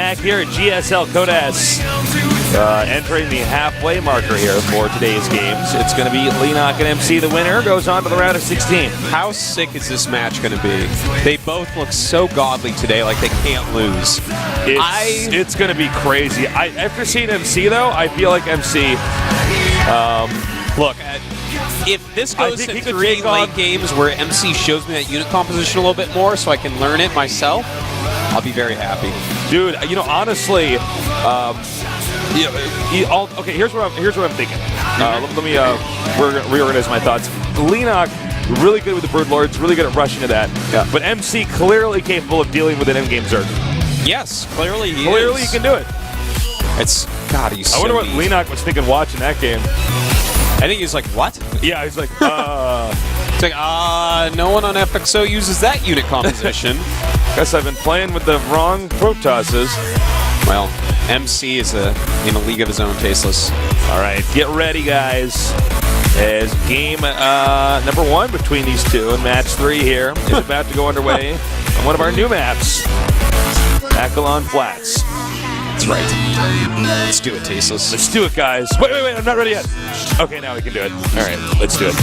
back here at GSL Codes. Entering the halfway marker here for today's games. It's going to be Leenock and MC. The winner goes on to the round of 16. How sick is this match going to be? They both look so godly today, like they can't lose. It's going to be crazy. After seeing MC, though, I feel like MC... look, if this goes to 3 late games where MC shows me that unit composition a little bit more so I can learn it myself, I'll be very happy. Dude, you know, honestly, okay, here's what I'm thinking. Let me reorganize my thoughts. Leenock, really good with the Brood Lords, really good at rushing to that. Yeah. But MC clearly capable of dealing with an endgame Zerg. Yes, clearly he Clearly is. he can do it. God, he's so I wonder what neat. Leenock was thinking watching that game. I think he's like, what? Yeah, he's like, It's like, no one on FXO uses that unit composition. Guess I've been playing with the wrong Protosses. Well, MC is in a league of his own, Tasteless. All right, get ready, guys. As game number 1 between these two and match 3 here is about to go underway on one of our new maps, Akalon Flats. That's right. Let's do it, Tasteless. Let's do it, guys. Wait, I'm not ready yet. Okay, now we can do it. All right, let's do it.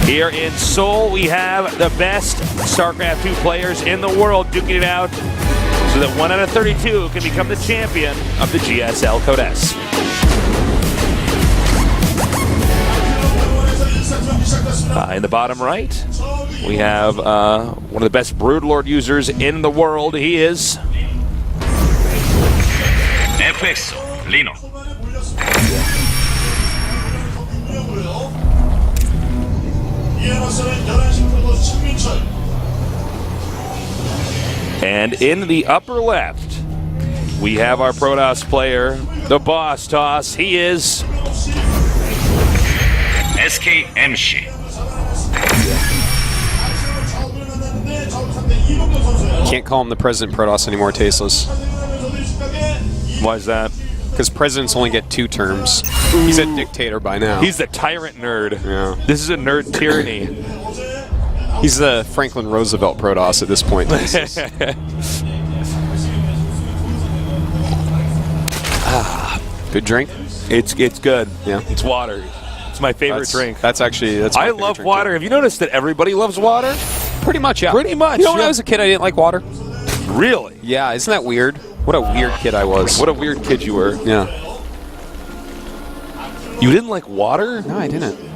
Here in Seoul, we have the best StarCraft 2 players in the world duking it out so that 1 out of 32 can become the champion of the GSL Codes. In the bottom right, we have one of the best Broodlord users in the world. He is... FXO, Leenock. And in the upper left, we have our Protoss player, the Boss Toss. He is... SKMC. Can't call him the President Protoss anymore, Tasteless. Why is that? Because presidents only get 2 terms. He's a dictator by now. He's the tyrant nerd. Yeah. This is a nerd tyranny. He's the Franklin Roosevelt Protoss at this point. Good drink? It's good. Yeah. It's water. It's my favorite drink. That's actually my I favorite love drink, water. too. Have you noticed that everybody loves water? Pretty much, yeah. Pretty much. You know, when yeah. I was a kid, I didn't like water. Really? Yeah, isn't that weird? What a weird kid I was. What a weird kid you were. Yeah. You didn't like water? No, I didn't.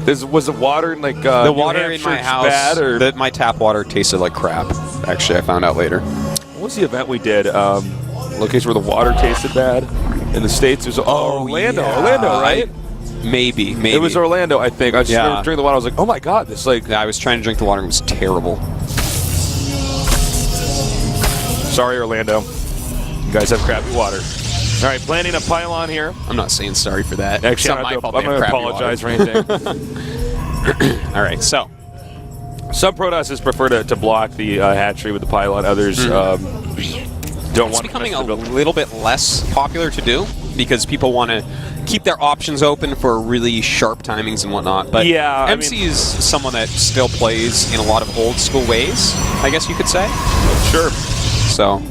Was the water in like The New water in my Hampshire's house, bad, or my tap water tasted like crap. Actually, I found out later. what was the event we did? Location where the water tasted bad in the States. It was Orlando. yeah. Orlando, right? Maybe. It was Orlando, I think. I just drank the water. I was like, oh my god, this like. I was trying to drink the water and it was terrible. Sorry, Orlando. You guys have crappy water. All right, planning a pylon here. I'm not saying sorry for that. Actually, It's not my fault. I'm going to apologize for anything. All right, so. Some Protosses prefer to block the hatchery with the pylon. Others don't want to. It's becoming a little bit less popular to do because people want to keep their options open for really sharp timings and whatnot. But yeah, MC is someone that still plays in a lot of old school ways, I guess you could say. Sure. So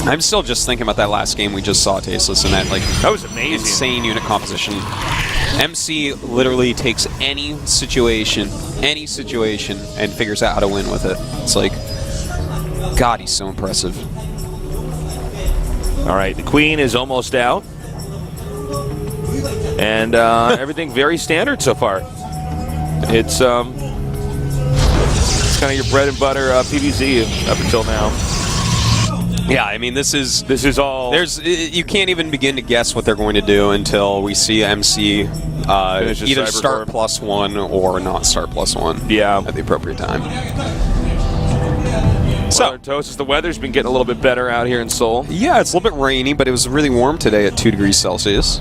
I'm still just thinking about that last game we just saw, Tasteless, and that that was amazing. insane unit composition. MC literally takes any situation, and figures out how to win with it. It's like, God, he's so impressive. All right, the Queen is almost out. And everything very standard so far. It's kind of your bread and butter PvZ up until now. Yeah, I mean, this is all. You can't even begin to guess what they're going to do until we see MC either start +1 or not start +1. Yeah, at the appropriate time. So, the weather's been getting a little bit better out here in Seoul. Yeah, it's a little bit rainy, but it was really warm today at 2 degrees Celsius.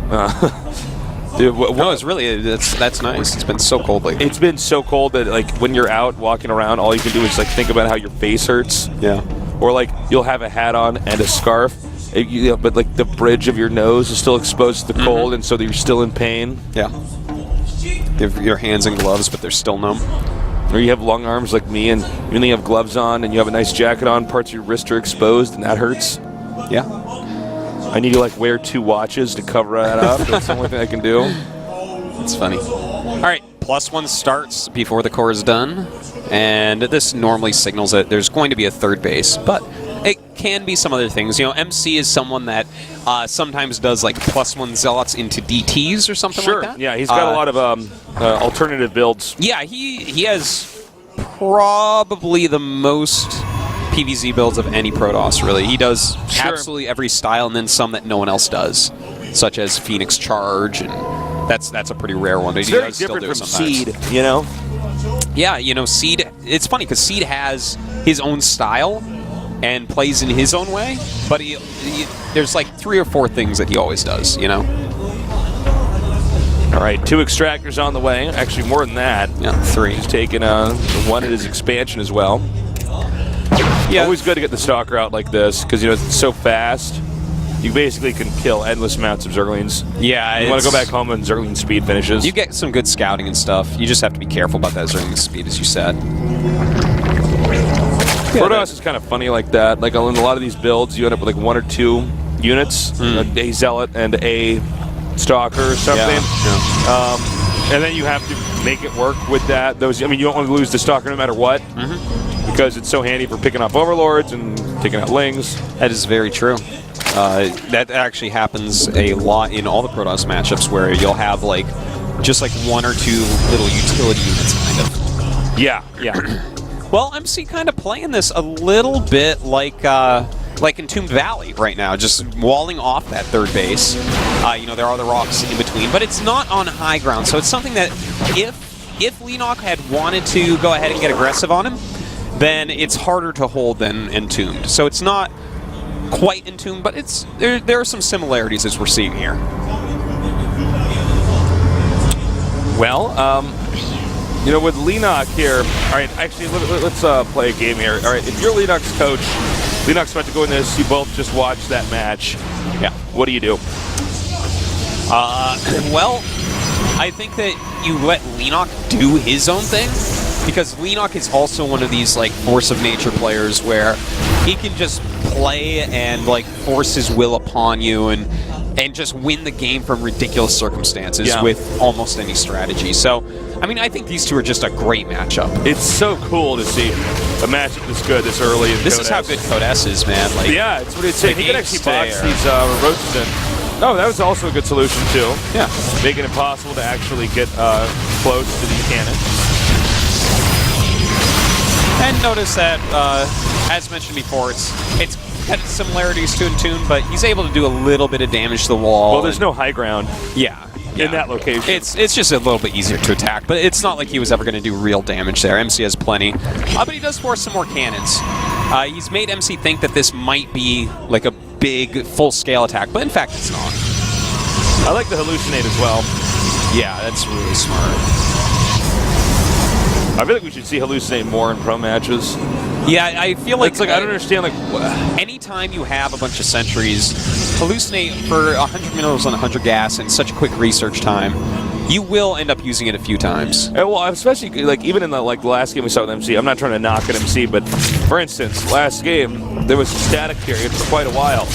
Dude, no, it's really that's nice. It's been so cold lately. It's been so cold that like when you're out walking around, all you can do is like think about how your face hurts. Yeah. Or like you'll have a hat on and a scarf, but like the bridge of your nose is still exposed to the cold, and so that you're still in pain. Yeah. You have your hands in gloves, but they're still numb. Or you have long arms like me, and even though you have gloves on and you have a nice jacket on, parts of your wrist are exposed, and that hurts. Yeah. I need to like wear 2 watches to cover that up. That's the only thing I can do. It's funny. All right, +1 starts before the core is done, and this normally signals that there's going to be a third base, but it can be some other things. You know, MC is someone that sometimes does like +1 zealots into DTs or something like that. Yeah, he's got a lot of alternative builds. Yeah, he has probably the most PvZ builds of any Protoss, really. He does absolutely every style, and then some that no one else does, such as Phoenix Charge, and that's a pretty rare one. But It's he very does still different do it from sometimes. Seed, you know? Yeah, you know, Seed, it's funny because Seed has his own style and plays in his own way, but there's like 3 or 4 things that he always does, you know? All right, 2 extractors on the way. Actually, more than that. Yeah, 3. He's taking one at his expansion as well. Yeah. Always good to get the Stalker out like this, because, you know, it's so fast. You basically can kill endless amounts of Zerglings. Yeah, you want to go back home and Zergling speed finishes. You get some good scouting and stuff. You just have to be careful about that Zergling speed, as you said. Protoss is kind of funny like that. Like, in a lot of these builds, you end up with like 1 or 2 units, a Zealot and a Stalker or something. Yeah. And then you have to make it work with that. I mean, you don't want to lose the Stalker no matter what, because it's so handy for picking off Overlords and taking out Lings. That is very true. That actually happens a lot in all the Protoss matchups, where you'll have like just like 1 or 2 little utility units, kind of. Yeah. Well, MC kind of playing this a little bit like Entombed Valley right now, just walling off that third base. You know, there are the rocks in between, but it's not on high ground, so it's something that if Leenock had wanted to go ahead and get aggressive on him, then it's harder to hold than Entombed. So it's not quite Entombed, but there are some similarities as we're seeing here. Well, you know, with Leenock here, all right, actually, let's play a game here. All right, if you're Leenock's coach, Leenock's about to go in this, you both just watch that match. Yeah. What do you do? Well, I think that you let Leenock do his own thing, because Leenock is also one of these, like, force of nature players where he can just play and, like, force his will upon you and just win the game from ridiculous circumstances with almost any strategy. So, I mean, I think these two are just a great matchup. It's so cool to see a matchup this good this early in This is how good Code S is, man. Like, yeah, it's what it's saying. He can actually box these roaches in. Oh, that was also a good solution, too. Yeah. Making it impossible to actually get close to the cannon. And notice that, as mentioned before, it's got similarities to Entombed, but he's able to do a little bit of damage to the wall. Well, there's no high ground. Yeah. In that location. It's just a little bit easier to attack, but it's not like he was ever going to do real damage there. MC has plenty. But he does force some more cannons. He's made MC think that this might be like a big, full-scale attack, but in fact it's not. I like the hallucinate as well. Yeah, that's really smart. I feel like we should see hallucinate more in pro matches. Yeah, I feel like... It's like, I don't understand, like... Anytime you have a bunch of sentries, hallucinate for 100 minerals on 100 gas and such a quick research time, you will end up using it a few times. Well, especially, like, even in the last game we saw with MC, I'm not trying to knock at MC, but, for instance, last game, there was a static period for quite a while.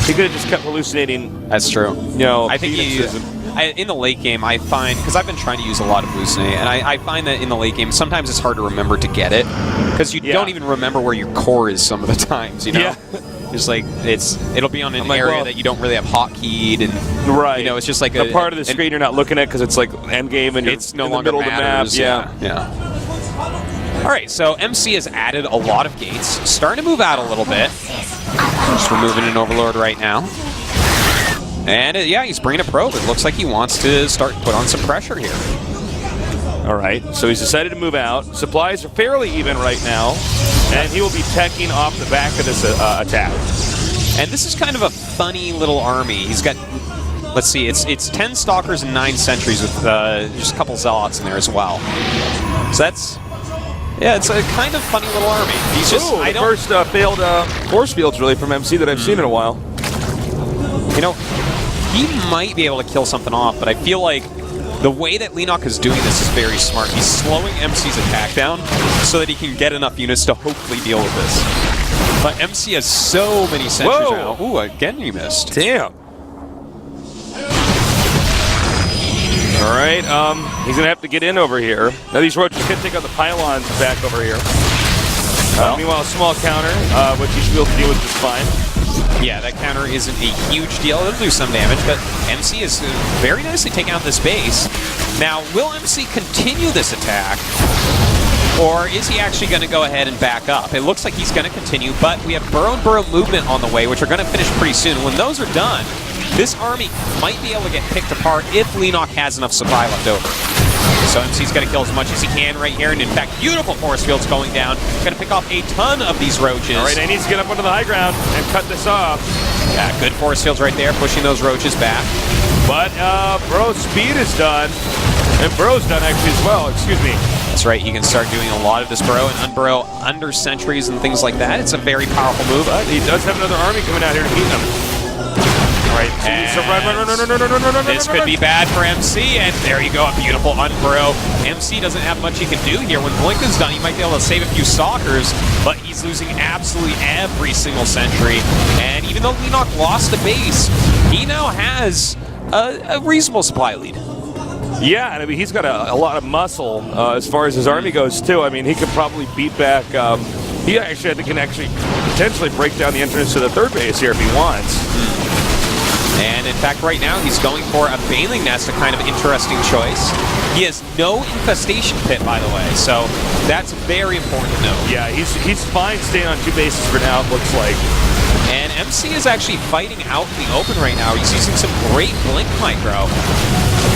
He could have just kept hallucinating... That's true. You know, I think in the late game, I find, because I've been trying to use a lot of hallucinate, and I find that in the late game, sometimes it's hard to remember to get it, because you don't even remember where your core is some of the times, you know? Yeah. Just like, it'll be on an area that you don't really have hotkeyed, and you know, it's just like a part of the screen you're not looking at because it's like end game and it's no longer matters. Yeah. All right, so MC has added a lot of gates, starting to move out a little bit. Just removing an Overlord right now. And yeah, he's bringing a probe. It looks like he wants to start put on some pressure here. All right, so he's decided to move out. Supplies are fairly even right now, and he will be teching off the back of this attack. And this is kind of a funny little army. He's got, let's see, it's 10 Stalkers and 9 Sentries with just a couple Zealots in there as well. So that's, yeah, it's a kind of funny little army. He's just, the first failed force fields really from MC that I've seen in a while. You know, he might be able to kill something off, but I feel like The way that Leenock is doing this is very smart. He's slowing MC's attack down so that he can get enough units to hopefully deal with this. But MC has so many sentries now. Ooh, again you missed. Damn. All right, he's gonna have to get in over here. Now these roaches can take out the pylons back over here. Meanwhile, a small counter, which you should be able to deal with just fine. Yeah, that counter isn't a huge deal. It'll do some damage, but MC is very nicely taking out this base. Now, will MC continue this attack? Or is he actually going to go ahead and back up? It looks like he's going to continue, but we have burrow and burrow movement on the way, which are going to finish pretty soon. When those are done, this army might be able to get picked apart if Leenock has enough supply left over. So MC's going to kill as much as he can right here, and in fact, beautiful force fields going down. Going to pick off a ton of these roaches. All right, I need to get up onto the high ground and cut this off. Yeah, good force fields right there, pushing those roaches back. But Burrow's speed is done, and Burrow's done actually as well, excuse me. That's right, you can start doing a lot of this burrow and unburrow under sentries and things like that. It's a very powerful move. But he does have another army coming out here to beat him. All right, so run. This could be bad for MC, and there you go, a beautiful unburrow. MC doesn't have much he can do here. When Blink is done, he might be able to save a few stalkers, but he's losing absolutely every single sentry. And even though Leenock lost the base, he now has a reasonable supply lead. Yeah, and I mean, he's got a lot of muscle as far as his army goes, too. I mean, he could probably beat back... he actually, I think, can actually potentially break down the entrance to the third base here if he wants. And in fact, right now, he's going for a Baneling Nest, a kind of interesting choice. He has no infestation pit, by the way, so that's very important to note. Yeah, he's fine staying on 2 bases for now, it looks like. And MC is actually fighting out in the open right now. He's using some great Blink Micro.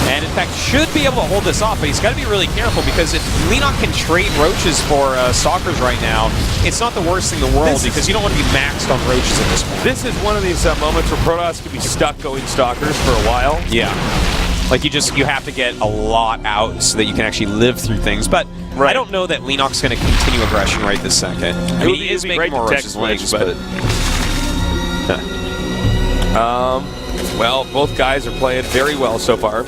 And in fact, should be able to hold this off, but he's got to be really careful because if Leenock can trade roaches for stalkers right now, it's not the worst thing in the world because you don't want to be maxed on roaches at this point. This is one of these moments where Protoss could be stuck going stalkers for a while. Yeah. Like you have to get a lot out so that you can actually live through things. But I don't know that Leenock's going to continue aggression right this second. I mean, he is making more roaches wings, but... well, both guys are playing very well so far.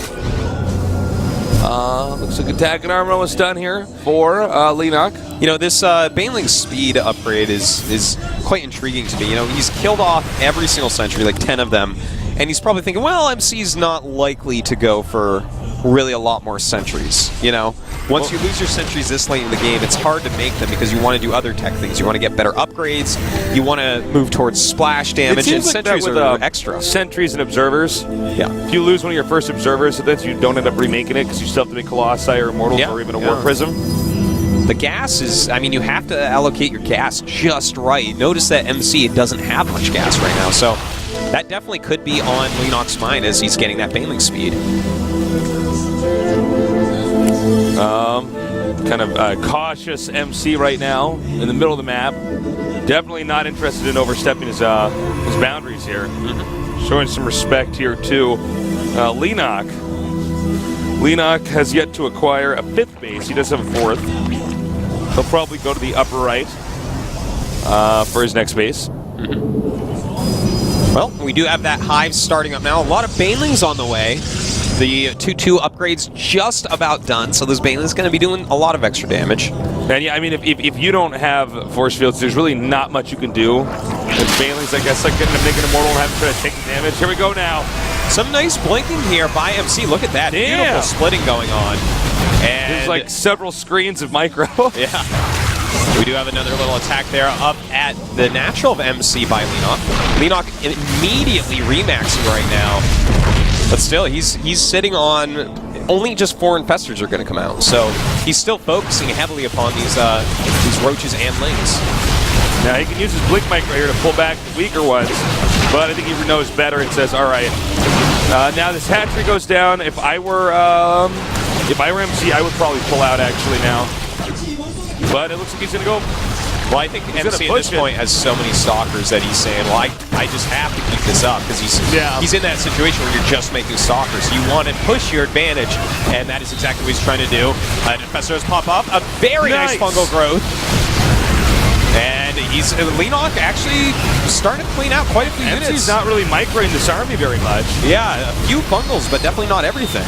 Looks like attack and armor almost done here for Leenock. You know, this Baneling speed upgrade is quite intriguing to me. You know, he's killed off every single sentry, like 10 of them, and he's probably thinking, well, MC's not likely to go for really a lot more sentries, you know? Once you lose your sentries this late in the game, it's hard to make them because you want to do other tech things. You want to get better upgrades, you want to move towards splash damage, and like sentries are extra. Sentries and observers. Yeah. If you lose one of your first observers, then you don't end up remaking it because you still have to make Colossi or Immortals or even a War Prism. The gas is, I mean, you have to allocate your gas just right. Notice that MC doesn't have much gas right now, so that definitely could be on Leenock's mind as he's getting that Baneling speed. Kind of cautious MC right now in the middle of the map. Definitely not interested in overstepping his boundaries here. Showing some respect here too. Leenock. Leenock has yet to acquire a 5th base. He does have a 4th. He'll probably go to the upper right for his next base. Well, we do have that hive starting up now. A lot of Banelings on the way. The 2-2 upgrade's just about done, so this Baneling's going to be doing a lot of extra damage. And yeah, I mean, if you don't have force fields, there's really not much you can do. With Banelings, I guess, like getting a naked immortal and having to try to take the damage. Here we go now. Some nice blinking here by MC. Look at that. Damn. Beautiful splitting going on. And there's like several screens of micro. Yeah. We do have another little attack there up at the natural of MC by Leenock. Leenock immediately remaxing right now. But still, he's sitting on only just 4 infestors are going to come out. So he's still focusing heavily upon these roaches and lings. Now he can use his blink mic right here to pull back the weaker ones, but I think he knows better and says, all right. Now this hatchery goes down. If I were MC, I would probably pull out actually now. But it looks like he's going to go. Well, I think MC at this point has so many stalkers that he's saying, well, I just have to keep this up because he's in that situation where you're just making stalkers. You want to push your advantage, and that is exactly what he's trying to do. Infestors pop up, a very nice fungal growth. And Leenock actually starting to clean out quite a few units. MC's not really microing this army very much. Yeah, a few fungals, but definitely not everything.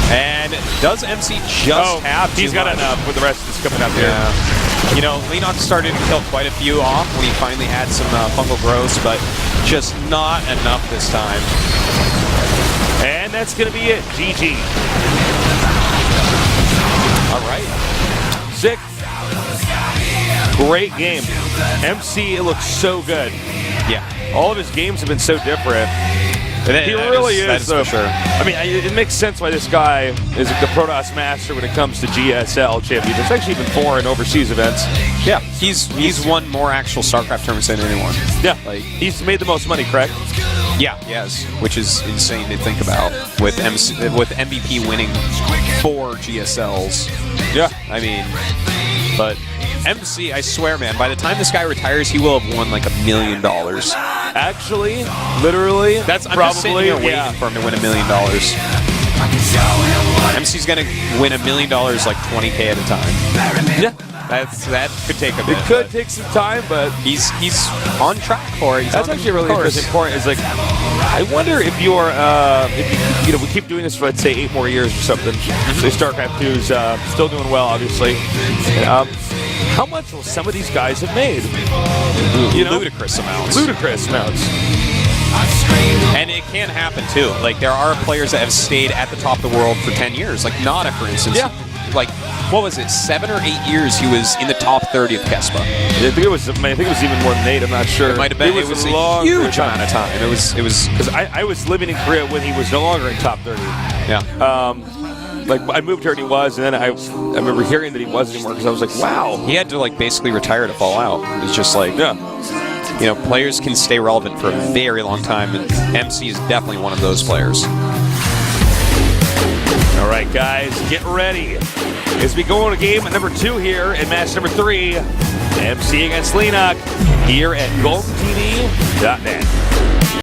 And does MC just have he's too got much? enough with the rest that's coming up here. Yeah. You know, Leenock started to kill quite a few off when he finally had some fungal growths, but just not enough this time. And that's going to be it. GG. All right. 6. Great game. MC, it looks so good. Yeah. All of his games have been so different. He That really that is. for sure. I mean, it makes sense why this guy is the Protoss master when it comes to GSL champions. It's actually even 4 in overseas events. Yeah, he's won more actual StarCraft tournaments than anyone. Yeah, Like, he's made the most money, correct? yeah, yes, which is insane to think about with MVP winning 4 GSLs. Yeah. I mean, but MC, I swear, man, by the time this guy retires, he will have won like $1 million. Actually, literally, I'm probably just sitting here waiting for him to win $1 million. MC's gonna win $1 million like 20K at a time. Yeah, That could take a bit. it could but take some time, but He's on track for it. He's that's on actually really course. interesting point. Is like, I wonder if you're, if you know, we keep doing this for let's say 8 more years or something. So StarCraft 2's still doing well, obviously. How much will some of these guys have made? You know, Ludicrous amounts. ludicrous amounts. And it can happen too. Like there are players that have stayed at the top of the world for 10 years. Like Nada, for instance. Yeah. Like, what was it? 7 or 8 years he was in the top 30 of Kespa. I think it was even more than 8. I'm not sure. It might have been. It was a huge amount of time. It was. Because I was living in Korea when he was no longer in top 30. Yeah. Like I moved here and he was, and then I remember hearing that he wasn't anymore because I was like, wow. He had to like basically retire to fall out. It was just like, you know, players can stay relevant for a very long time, and MC is definitely one of those players. All right, guys, get ready as we go into game number 2 here in match number 3, MC against Leenock here at GOMTV.net.